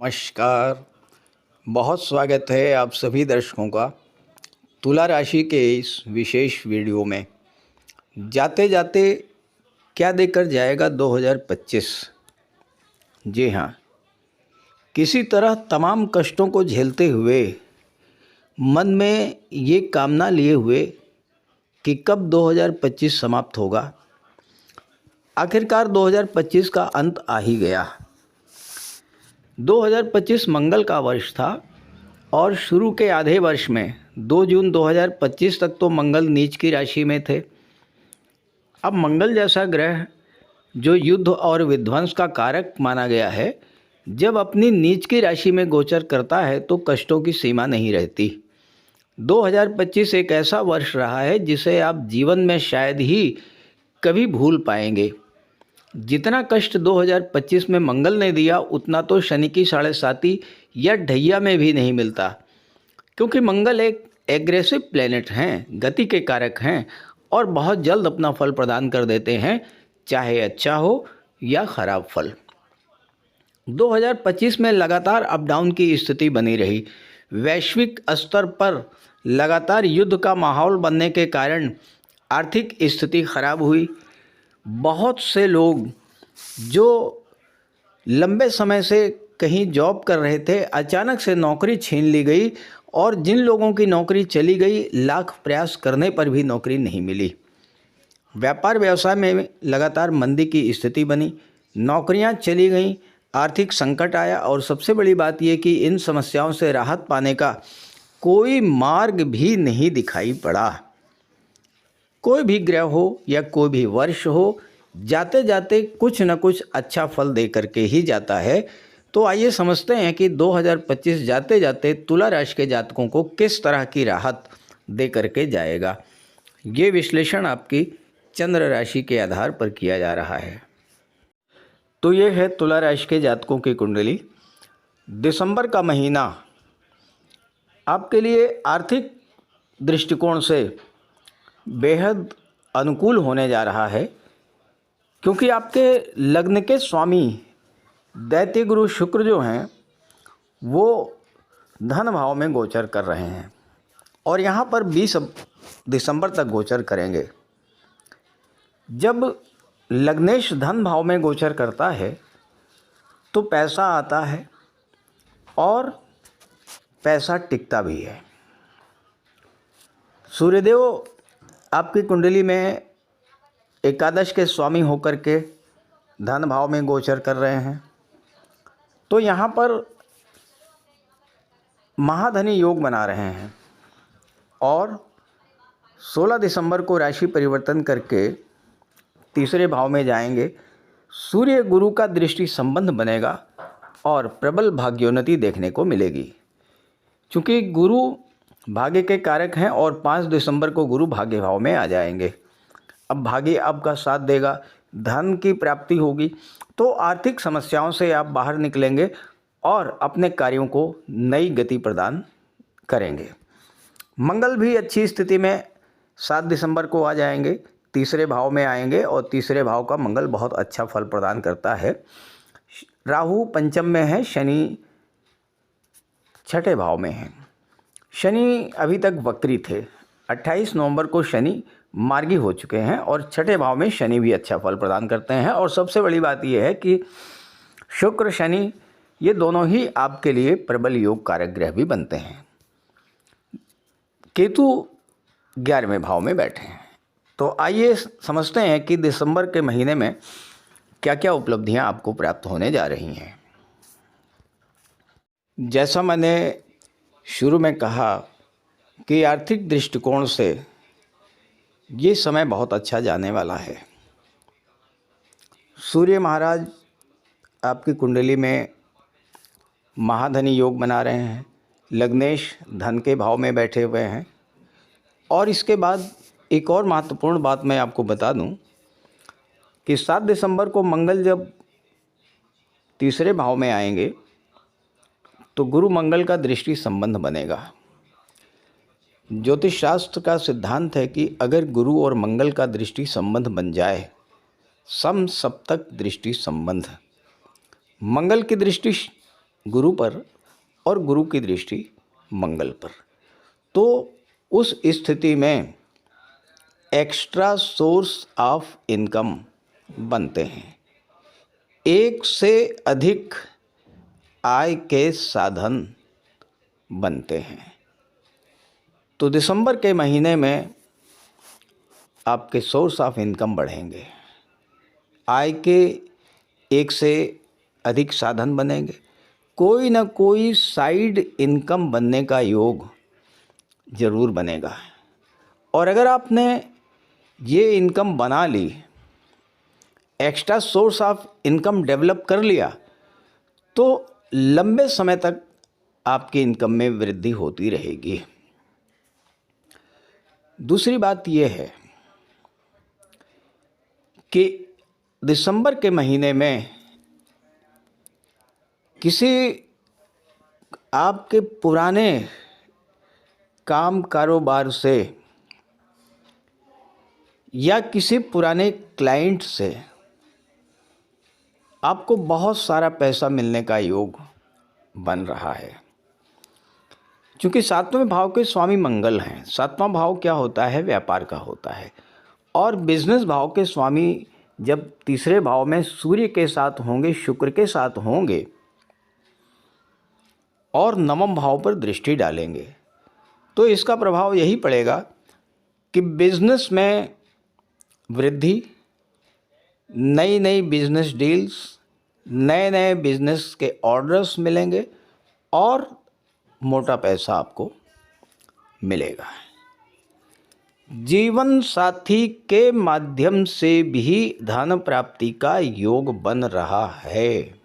नमस्कार। बहुत स्वागत है आप सभी दर्शकों का तुला राशि के इस विशेष वीडियो में। जाते जाते क्या देकर जाएगा 2025। जी हाँ, किसी तरह तमाम कष्टों को झेलते हुए मन में ये कामना लिए हुए कि कब 2025 समाप्त होगा। आखिरकार 2025 का अंत आ ही गया। 2025 मंगल का वर्ष था और शुरू के आधे वर्ष में 2 जून 2025 तक तो मंगल नीच की राशि में थे। अब मंगल जैसा ग्रह जो युद्ध और विध्वंस का कारक माना गया है, जब अपनी नीच की राशि में गोचर करता है तो कष्टों की सीमा नहीं रहती। 2025 एक ऐसा वर्ष रहा है जिसे आप जीवन में शायद ही कभी भूल पाएंगे। जितना कष्ट 2025 में मंगल ने दिया उतना तो शनि की 7.5 या ढैया में भी नहीं मिलता, क्योंकि मंगल एक एग्रेसिव प्लेनेट हैं, गति के कारक हैं और बहुत जल्द अपना फल प्रदान कर देते हैं, चाहे अच्छा हो या ख़राब फल। 2025 में लगातार अप डाउन की स्थिति बनी रही। वैश्विक स्तर पर लगातार युद्ध का माहौल बनने के कारण आर्थिक स्थिति खराब हुई। बहुत से लोग जो लंबे समय से कहीं जॉब कर रहे थे, अचानक से नौकरी छीन ली गई और जिन लोगों की नौकरी चली गई, लाख प्रयास करने पर भी नौकरी नहीं मिली। व्यापार व्यवसाय में लगातार मंदी की स्थिति बनी, नौकरियां चली गईं, आर्थिक संकट आया और सबसे बड़ी बात यह कि इन समस्याओं से राहत पाने का कोई मार्ग भी नहीं दिखाई पड़ा। कोई भी ग्रह हो या कोई भी वर्ष हो, जाते जाते कुछ न कुछ अच्छा फल दे करके ही जाता है। तो आइए समझते हैं कि 2025 जाते जाते तुला राशि के जातकों को किस तरह की राहत दे करके जाएगा। ये विश्लेषण आपकी चंद्र राशि के आधार पर किया जा रहा है। तो ये है तुला राशि के जातकों की कुंडली। दिसंबर का महीना आपके लिए आर्थिक दृष्टिकोण से बेहद अनुकूल होने जा रहा है, क्योंकि आपके लग्न के स्वामी दैत्य गुरु शुक्र जो हैं वो धन भाव में गोचर कर रहे हैं और यहाँ पर 20 दिसंबर तक गोचर करेंगे। जब लग्नेश धन भाव में गोचर करता है तो पैसा आता है और पैसा टिकता भी है। सूर्यदेव आपकी कुंडली में एकादश के स्वामी होकर के धन भाव में गोचर कर रहे हैं, तो यहाँ पर महाधनी योग बना रहे हैं और 16 दिसंबर को राशि परिवर्तन करके तीसरे भाव में जाएंगे। सूर्य गुरु का दृष्टि संबंध बनेगा और प्रबल भाग्योन्नति देखने को मिलेगी, क्योंकि गुरु भाग्य के कारक हैं और 5 दिसंबर को गुरु भाग्य भाव में आ जाएंगे। अब भाग्य आपका साथ देगा, धन की प्राप्ति होगी, तो आर्थिक समस्याओं से आप बाहर निकलेंगे और अपने कार्यों को नई गति प्रदान करेंगे। मंगल भी अच्छी स्थिति में 7 दिसंबर को आ जाएंगे, तीसरे भाव में आएंगे और तीसरे भाव का मंगल बहुत अच्छा फल प्रदान करता है। राहु पंचम में है, शनि छठे भाव में है। शनि अभी तक वक्री थे, 28 नवंबर को शनि मार्गी हो चुके हैं और छठे भाव में शनि भी अच्छा फल प्रदान करते हैं। और सबसे बड़ी बात यह है कि शुक्र शनि ये दोनों ही आपके लिए प्रबल योग कारक ग्रह भी बनते हैं। केतु 11वें भाव में बैठे हैं। तो आइए समझते हैं कि दिसंबर के महीने में क्या क्या उपलब्धियां आपको प्राप्त होने जा रही हैं। जैसा मैंने शुरू में कहा कि आर्थिक दृष्टिकोण से ये समय बहुत अच्छा जाने वाला है। सूर्य महाराज आपकी कुंडली में महाधनी योग बना रहे हैं, लग्नेश धन के भाव में बैठे हुए हैं। और इसके बाद एक और महत्वपूर्ण बात मैं आपको बता दूं कि 7 दिसंबर को मंगल जब तीसरे भाव में आएंगे तो गुरु मंगल का दृष्टि संबंध बनेगा। ज्योतिष शास्त्र का सिद्धांत है कि अगर गुरु और मंगल का दृष्टि संबंध बन जाए, सम सप्तक दृष्टि संबंध, मंगल की दृष्टि गुरु पर और गुरु की दृष्टि मंगल पर। तो उस स्थिति में एक्स्ट्रा सोर्स ऑफ इनकम बनते हैं, एक से अधिक आय के साधन बनते हैं। तो दिसंबर के महीने में आपके सोर्स ऑफ इनकम बढ़ेंगे, आय के एक से अधिक साधन बनेंगे, कोई ना कोई साइड इनकम बनने का योग ज़रूर बनेगा। और अगर आपने ये इनकम बना ली, extra source of income develop कर लिया, तो लंबे समय तक आपकी इनकम में वृद्धि होती रहेगी। दूसरी बात यह है कि दिसंबर के महीने में किसी आपके पुराने काम कारोबार से या किसी पुराने क्लाइंट से आपको बहुत सारा पैसा मिलने का योग बन रहा है। क्योंकि 7वें भाव के स्वामी मंगल हैं। 7वां भाव क्या होता है? व्यापार का होता है। और बिजनेस भाव के स्वामी जब तीसरे भाव में सूर्य के साथ होंगे, शुक्र के साथ होंगे और 9वें भाव पर दृष्टि डालेंगे, तो इसका प्रभाव यही पड़ेगा कि बिजनेस में वृद्धि, नई नई बिजनेस डील्स, नए नए बिजनेस के ऑर्डर्स मिलेंगे और मोटा पैसा आपको मिलेगा। जीवन साथी के माध्यम से भी धन प्राप्ति का योग बन रहा है।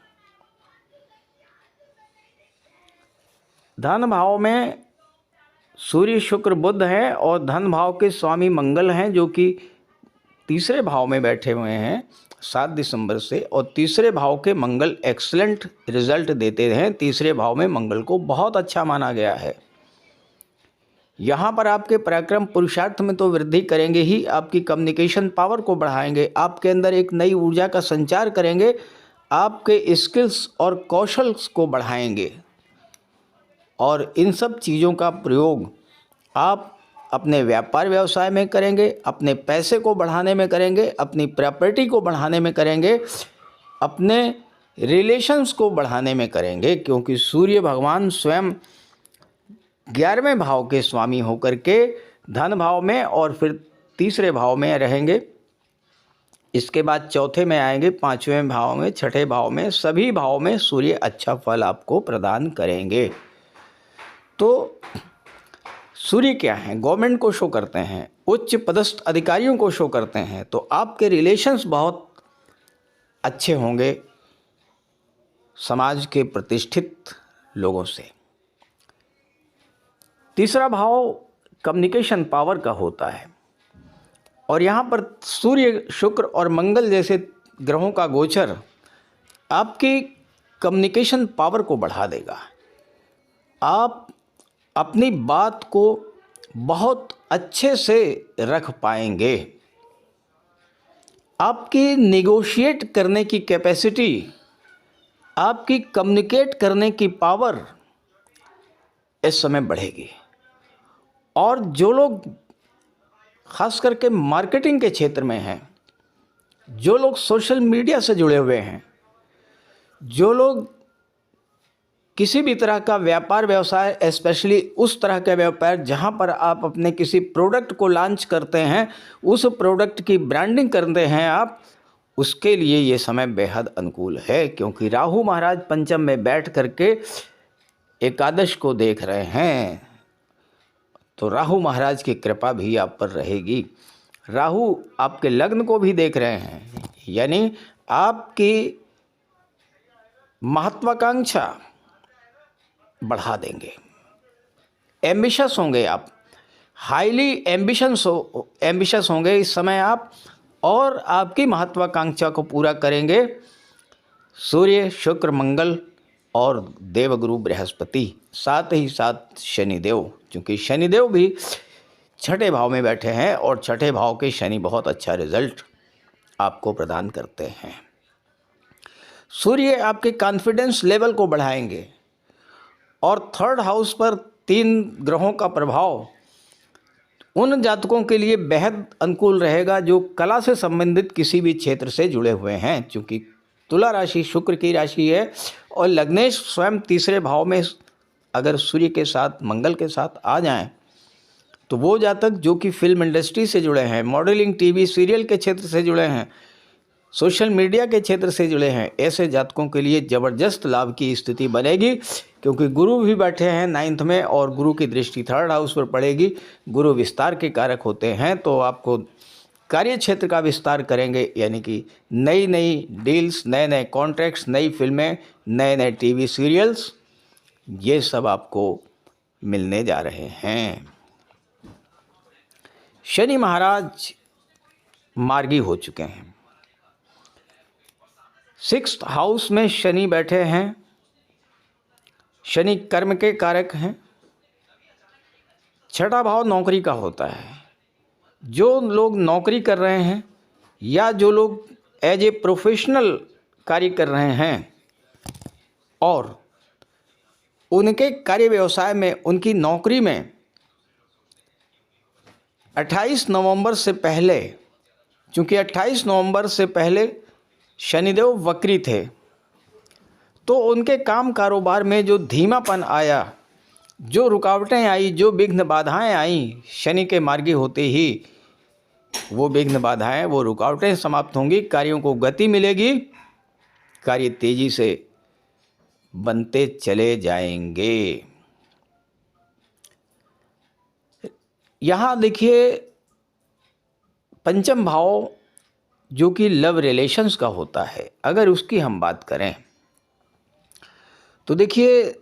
धन भाव में सूर्य शुक्र बुध हैं और धन भाव के स्वामी मंगल हैं, जो कि तीसरे भाव में बैठे हुए हैं 7 दिसंबर से। और तीसरे भाव के मंगल एक्सीलेंट रिजल्ट देते हैं। तीसरे भाव में मंगल को बहुत अच्छा माना गया है। यहाँ पर आपके पराक्रम पुरुषार्थ में तो वृद्धि करेंगे ही, आपकी कम्युनिकेशन पावर को बढ़ाएंगे, आपके अंदर एक नई ऊर्जा का संचार करेंगे, आपके स्किल्स और कौशल को बढ़ाएंगे। और इन सब चीज़ों का प्रयोग आप अपने व्यापार व्यवसाय में करेंगे, अपने पैसे को बढ़ाने में करेंगे, अपनी प्रॉपर्टी को बढ़ाने में करेंगे, अपने रिलेशंस को बढ़ाने में करेंगे। क्योंकि सूर्य भगवान स्वयं 11वें भाव के स्वामी होकर के धन भाव में और फिर तीसरे भाव में रहेंगे। इसके बाद चौथे में आएंगे, 5वें भाव में, 6ठे भाव में, सभी भाव में सूर्य अच्छा फल आपको प्रदान करेंगे। तो सूर्य क्या है? गवर्नमेंट को शो करते हैं, उच्च पदस्थ अधिकारियों को शो करते हैं। तो आपके रिलेशंस बहुत अच्छे होंगे समाज के प्रतिष्ठित लोगों से। तीसरा भाव कम्युनिकेशन पावर का होता है और यहाँ पर सूर्य, शुक्र और मंगल जैसे ग्रहों का गोचर आपकी कम्युनिकेशन पावर को बढ़ा देगा। आप अपनी बात को बहुत अच्छे से रख पाएंगे। आपकी नेगोशिएट करने की कैपेसिटी, आपकी कम्युनिकेट करने की पावर इस समय बढ़ेगी। और जो लोग खास करके मार्केटिंग के क्षेत्र में हैं, जो लोग सोशल मीडिया से जुड़े हुए हैं, जो लोग किसी भी तरह का व्यापार व्यवसाय, स्पेशली उस तरह का व्यापार जहां पर आप अपने किसी प्रोडक्ट को लॉन्च करते हैं, उस प्रोडक्ट की ब्रांडिंग करते हैं आप, उसके लिए ये समय बेहद अनुकूल है। क्योंकि राहु महाराज पंचम में बैठ करके एकादश को देख रहे हैं, तो राहु महाराज की कृपा भी आप पर रहेगी। राहु आपके लग्न को भी देख रहे हैं, यानी आपकी महत्वाकांक्षा बढ़ा देंगे। एम्बिशस होंगे आप, हाईली एम्बिशस होंगे इस समय आप, और आपकी महत्वाकांक्षा को पूरा करेंगे सूर्य, शुक्र, मंगल और देवगुरु बृहस्पति, साथ ही साथ शनिदेव। क्योंकि शनिदेव भी 6ठे भाव में बैठे हैं और 6ठे भाव के शनि बहुत अच्छा रिजल्ट आपको प्रदान करते हैं। सूर्य आपके कॉन्फिडेंस लेवल को बढ़ाएंगे, और थर्ड हाउस पर 3 ग्रहों का प्रभाव उन जातकों के लिए बेहद अनुकूल रहेगा जो कला से संबंधित किसी भी क्षेत्र से जुड़े हुए हैं। क्योंकि तुला राशि शुक्र की राशि है और लग्नेश स्वयं तीसरे भाव में अगर सूर्य के साथ मंगल के साथ आ जाएं तो वो जातक जो कि फिल्म इंडस्ट्री से जुड़े हैं, मॉडलिंग, टीवी सीरियल के क्षेत्र से जुड़े हैं, सोशल मीडिया के क्षेत्र से जुड़े हैं, ऐसे जातकों के लिए ज़बरदस्त लाभ की स्थिति बनेगी। क्योंकि गुरु भी बैठे हैं 9th में और गुरु की दृष्टि 3rd हाउस पर पड़ेगी। गुरु विस्तार के कारक होते हैं, तो आपको कार्य क्षेत्र का विस्तार करेंगे, यानी कि नई नई डील्स, नए नए कॉन्ट्रैक्ट्स, नई फिल्में, नए नए टीवी सीरियल्स, ये सब आपको मिलने जा रहे हैं। शनि महाराज मार्गी हो चुके हैं। 6th हाउस में शनि बैठे हैं। शनि कर्म के कारक हैं। 6ठा भाव नौकरी का होता है। जो लोग नौकरी कर रहे हैं या जो लोग एज ए प्रोफेशनल कार्य कर रहे हैं और उनके कार्य व्यवसाय में, उनकी नौकरी में 28 नवंबर से पहले, चूँकि 28 नवंबर से पहले शनिदेव वक्री थे, तो उनके काम कारोबार में जो धीमापन आया, जो रुकावटें आई, जो विघ्न बाधाएं आई, शनि के मार्गी होते ही वो विघ्न बाधाएं, वो रुकावटें समाप्त होंगी, कार्यों को गति मिलेगी, कार्य तेजी से बनते चले जाएंगे। यहाँ देखिए पंचम भाव जो कि लव रिलेशंस का होता है, अगर उसकी हम बात करें तो देखिए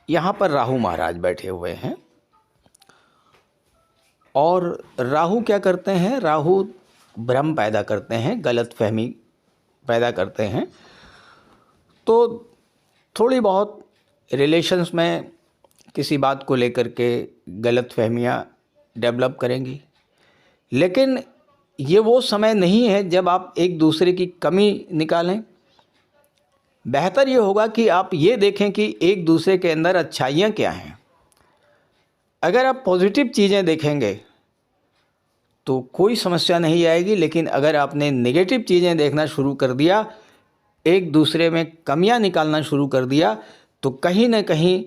यहाँ पर राहु महाराज बैठे हुए हैं। और राहु क्या करते हैं? राहु भ्रम पैदा करते हैं, गलतफहमी पैदा करते हैं। तो थोड़ी बहुत रिलेशंस में किसी बात को लेकर के गलतफहमियाँ डेवलप करेंगी, लेकिन ये वो समय नहीं है जब आप एक दूसरे की कमी निकालें। बेहतर ये होगा कि आप ये देखें कि एक दूसरे के अंदर अच्छाइयाँ क्या हैं। अगर आप पॉजिटिव चीज़ें देखेंगे तो कोई समस्या नहीं आएगी, लेकिन अगर आपने नेगेटिव चीज़ें देखना शुरू कर दिया, एक दूसरे में कमियां निकालना शुरू कर दिया, तो कहीं ना कहीं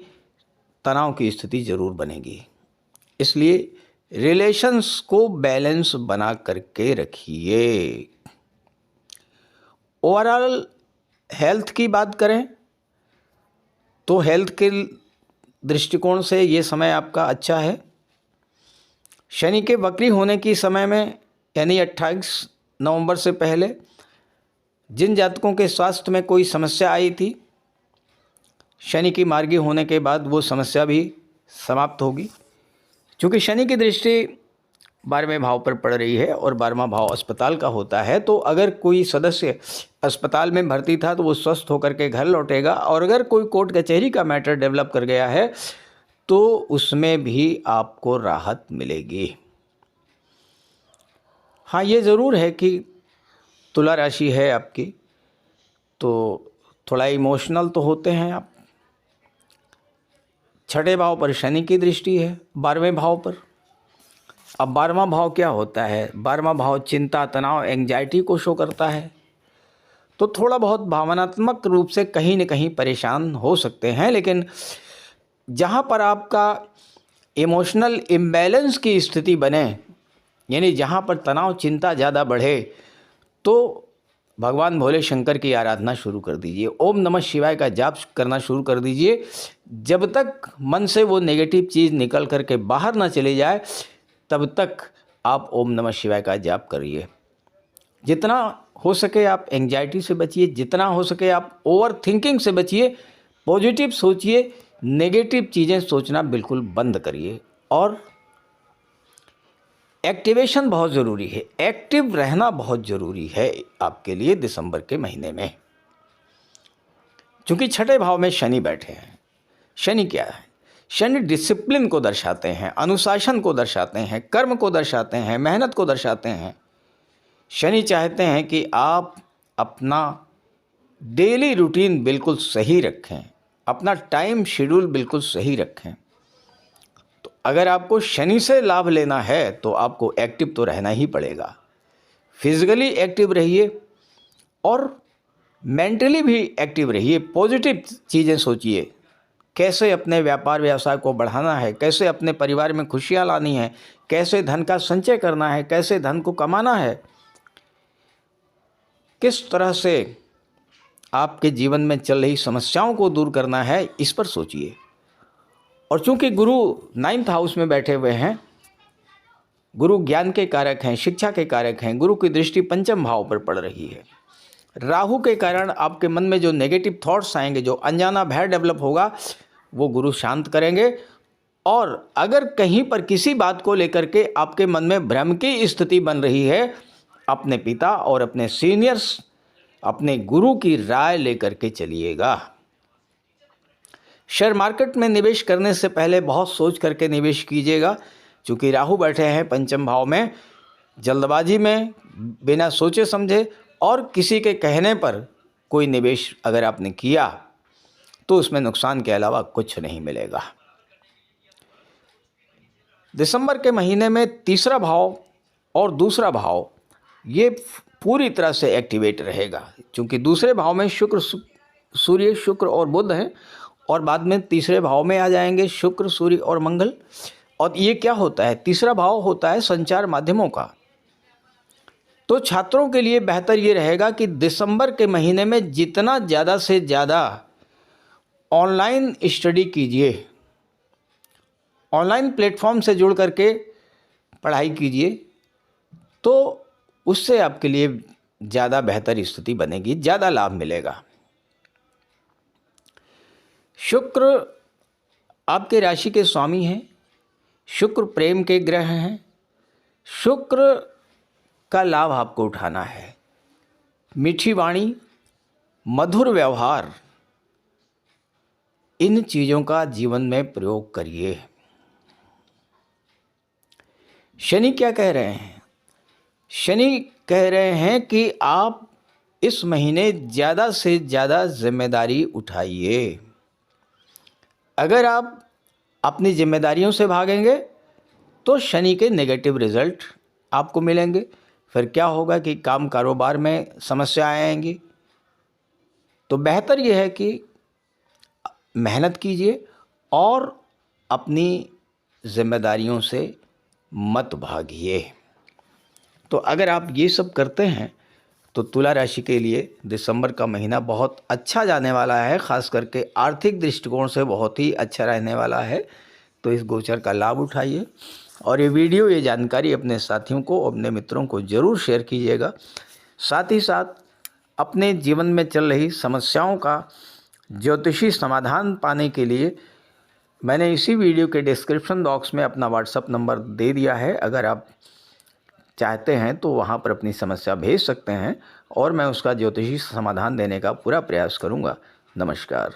तनाव की स्थिति ज़रूर बनेगी। इसलिए रिलेशंस को बैलेंस बना करके रखिए। ओवरऑल हेल्थ की बात करें तो हेल्थ के दृष्टिकोण से ये समय आपका अच्छा है। शनि के वक्री होने की समय में, यानी 28 नवंबर से पहले जिन जातकों के स्वास्थ्य में कोई समस्या आई थी, शनि की मार्गी होने के बाद वो समस्या भी समाप्त होगी। क्योंकि शनि की दृष्टि 12वें भाव पर पड़ रही है और 12वां भाव अस्पताल का होता है, तो अगर कोई सदस्य अस्पताल में भर्ती था तो वो स्वस्थ होकर के घर लौटेगा। और अगर कोई कोर्ट कचहरी का मैटर डेवलप कर गया है तो उसमें भी आपको राहत मिलेगी। हाँ, ये ज़रूर है कि तुला राशि है आपकी, तो थोड़ा इमोशनल तो होते हैं आप। 6ठे भाव पर शनि की दृष्टि है 12वें भाव पर। अब 12वां भाव क्या होता है? 12वां भाव चिंता, तनाव, एंग्जाइटी को शो करता है। तो थोड़ा बहुत भावनात्मक रूप से कहीं न कहीं परेशान हो सकते हैं, लेकिन जहाँ पर आपका इमोशनल इम्बैलेंस की स्थिति बने, यानी जहाँ पर तनाव, चिंता ज़्यादा बढ़े, तो भगवान भोले शंकर की आराधना शुरू कर दीजिए। ओम नमः शिवाय का जाप करना शुरू कर दीजिए। जब तक मन से वो नेगेटिव चीज़ निकल करके बाहर ना चली जाए, तब तक आप ओम नमः शिवाय का जाप करिए। जितना हो सके आप एंग्जाइटी से बचिए, जितना हो सके आप ओवर थिंकिंग से बचिए, पॉजिटिव सोचिए, नेगेटिव चीज़ें सोचना बिल्कुल बंद करिए। और एक्टिवेशन बहुत ज़रूरी है, एक्टिव रहना बहुत ज़रूरी है आपके लिए दिसंबर के महीने में। क्योंकि 6ठे भाव में शनि बैठे हैं। शनि क्या है? शनि डिसिप्लिन को दर्शाते हैं, अनुशासन को दर्शाते हैं, कर्म को दर्शाते हैं, मेहनत को दर्शाते हैं। शनि चाहते हैं कि आप अपना डेली रूटीन बिल्कुल सही रखें, अपना टाइम शेड्यूल बिल्कुल सही रखें। तो अगर आपको शनि से लाभ लेना है तो आपको एक्टिव तो रहना ही पड़ेगा। फिजिकली एक्टिव रहिए और मेंटली भी एक्टिव रहिए। पॉजिटिव चीज़ें सोचिए, कैसे अपने व्यापार व्यवसाय को बढ़ाना है, कैसे अपने परिवार में खुशियाँ लानी है, कैसे धन का संचय करना है, कैसे धन को कमाना है, किस तरह से आपके जीवन में चल रही समस्याओं को दूर करना है, इस पर सोचिए। और चूंकि गुरु 9th हाउस में बैठे हुए हैं, गुरु ज्ञान के कारक हैं, शिक्षा के कारक हैं, गुरु की दृष्टि पंचम भाव पर पड़ रही है। राहु के कारण आपके मन में जो नेगेटिव थॉट्स आएंगे, जो अनजाना भय डेवलप होगा, वो गुरु शांत करेंगे। और अगर कहीं पर किसी बात को लेकर के आपके मन में भ्रम की स्थिति बन रही है, अपने पिता और अपने सीनियर्स, अपने गुरु की राय लेकर के चलिएगा। शेयर मार्केट में निवेश करने से पहले बहुत सोच करके निवेश कीजिएगा। चूँकि राहु बैठे हैं पंचम भाव में, जल्दबाजी में बिना सोचे समझे और किसी के कहने पर कोई निवेश अगर आपने किया तो उसमें नुकसान के अलावा कुछ नहीं मिलेगा। दिसंबर के महीने में तीसरा भाव और दूसरा भाव ये पूरी तरह से एक्टिवेट रहेगा, क्योंकि दूसरे भाव में सूर्य, शुक्र और बुध हैं और बाद में तीसरे भाव में आ जाएंगे शुक्र, सूर्य और मंगल। और ये क्या होता है, तीसरा भाव होता है संचार माध्यमों का। तो छात्रों के लिए बेहतर ये रहेगा कि दिसंबर के महीने में जितना ज़्यादा से ज़्यादा ऑनलाइन स्टडी कीजिए, ऑनलाइन प्लेटफॉर्म से जुड़ करके पढ़ाई कीजिए, तो उससे आपके लिए ज़्यादा बेहतर स्थिति बनेगी, ज़्यादा लाभ मिलेगा। शुक्र आपके राशि के स्वामी हैं, शुक्र प्रेम के ग्रह हैं। शुक्र का लाभ आपको उठाना है। मीठी वाणी, मधुर व्यवहार, इन चीज़ों का जीवन में प्रयोग करिए। शनि क्या कह रहे हैं? शनि कह रहे हैं कि आप इस महीने ज़्यादा से ज़्यादा जिम्मेदारी उठाइए। अगर आप अपनी जिम्मेदारियों से भागेंगे तो शनि के नेगेटिव रिजल्ट आपको मिलेंगे। फिर क्या होगा कि काम कारोबार में समस्याएं आएंगी। तो बेहतर यह है कि मेहनत कीजिए और अपनी जिम्मेदारियों से मत भागिए। तो अगर आप ये सब करते हैं तो तुला राशि के लिए दिसंबर का महीना बहुत अच्छा जाने वाला है, ख़ास करके आर्थिक दृष्टिकोण से बहुत ही अच्छा रहने वाला है। तो इस गोचर का लाभ उठाइए और ये वीडियो, ये जानकारी अपने साथियों को, अपने मित्रों को ज़रूर शेयर कीजिएगा। साथ ही साथ अपने जीवन में चल रही समस्याओं का ज्योतिषी समाधान पाने के लिए मैंने इसी वीडियो के डिस्क्रिप्शन बॉक्स में अपना व्हाट्सएप नंबर दे दिया है। अगर आप चाहते हैं तो वहां पर अपनी समस्या भेज सकते हैं और मैं उसका ज्योतिषी समाधान देने का पूरा प्रयास करूंगा। नमस्कार।